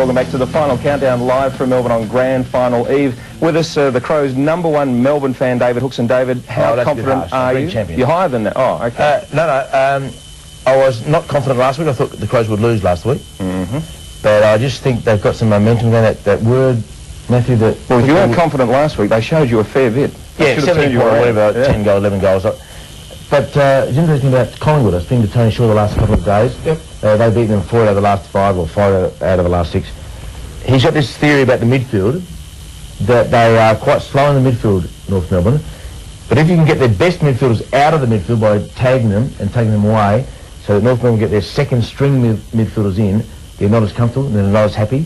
welcome back to the final countdown live from Melbourne on Grand Final Eve. With us, the Crows' #1 Melbourne fan, David Hooks. And David, how confident are you? Champion. You're higher than that? Oh, okay. I was not confident last week. I thought the Crows would lose last week. But I just think they've got some momentum going. That word, Matthew, that... Well, if you weren't confident last week, they showed you a fair bit. Yeah, 70 or whatever, 10 goals, 11 goals. But it's interesting about Collingwood. I was speaking to Tony Shaw the last couple of days. Yep. They've beaten them 4 out of the last 5 or 5 out of the last 6. He's got this theory about the midfield, that they are quite slow in the midfield, North Melbourne. But if you can get their best midfielders out of the midfield by tagging them and taking them away, so that North Melbourne get their second string midfielders in, they're not as comfortable and they're not as happy.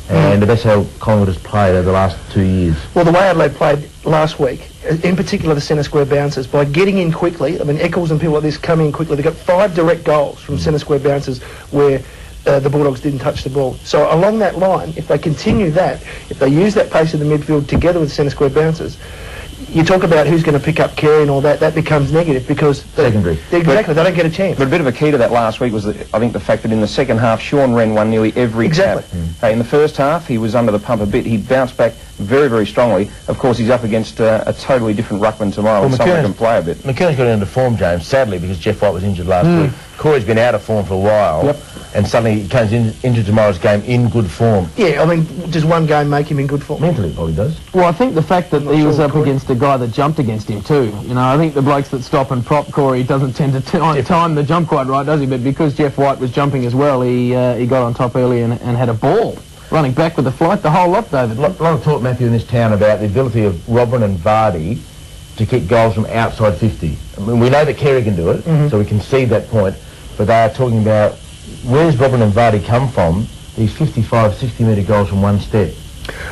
And that's how Collingwood has played over the last 2 years. Well, the way Adelaide played last week, in particular the centre square bounces, by getting in quickly, I mean, Eccles and people like this come in quickly. They got 5 direct goals from centre square bounces where the Bulldogs didn't touch the ball. So along that line, if they continue that, if they use that pace in the midfield together with centre square bounces, you talk about who's going to pick up Carey and all that, that becomes negative because... Secondary. Exactly, they don't get a chance. But a bit of a key to that last week was, I think, the fact that in the second half, Sean Wren won nearly every tap. In the first half, he was under the pump a bit. He bounced back very, very strongly. Of course, he's up against a totally different ruckman tomorrow, and someone can play a bit. McKern's got into form, James, sadly, because Jeff White was injured last week. Corey's been out of form for a while, and suddenly he comes into tomorrow's game in good form. Yeah, I mean, does one game make him in good form? Mentally, probably does. Well, I think the fact that he was up against a guy that jumped against him too. You know, I think the blokes that stop and prop Corey doesn't tend to time the jump quite right, does he? But because Jeff White was jumping as well, he got on top early and had a ball. Running back with the flight, the whole lot, David. A lot of talk, Matthew, in this town about the ability of Robin and Vardy to kick goals from outside 50. I mean, we know that Carey can do it, so we can see that point. But they are talking about where's Robin and Vardy come from, these 55, 60-metre goals from one step.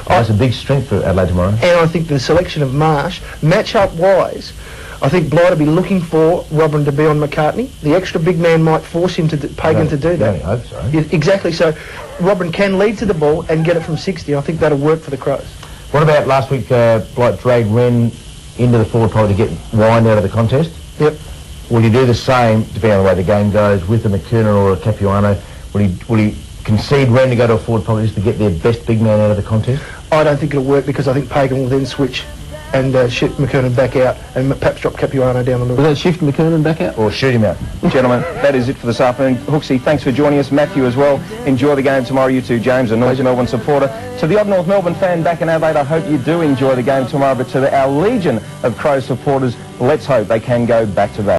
That's a big strength for Adelaide tomorrow. And I think the selection of Marsh, match-up-wise, I think Blight will be looking for Robin to be on McCartney. The extra big man might force him to Pagan to do that. I hope so. Yeah, exactly. So Robin can lead to the ball and get it from 60. I think that'll work for the Crows. What about last week? Blight dragged Wren into the forward pocket to get Wind out of the contest. Yep. Will you do the same, depending on the way the game goes, with a McKernan or a Capuano? Will he concede Wren to go to a forward pocket just to get their best big man out of the contest? I don't think it'll work because I think Pagan will then switch and shift McKernan back out and perhaps drop Capuano down the middle. Will that shift McKernan back out? Or shoot him out. Gentlemen, that is it for this afternoon. Hooksy, thanks for joining us. Matthew as well. Enjoy the game tomorrow. You too, James, a North Melbourne supporter. To the odd North Melbourne fan back in Adelaide, I hope you do enjoy the game tomorrow. But to our legion of Crows supporters, let's hope they can go back to back.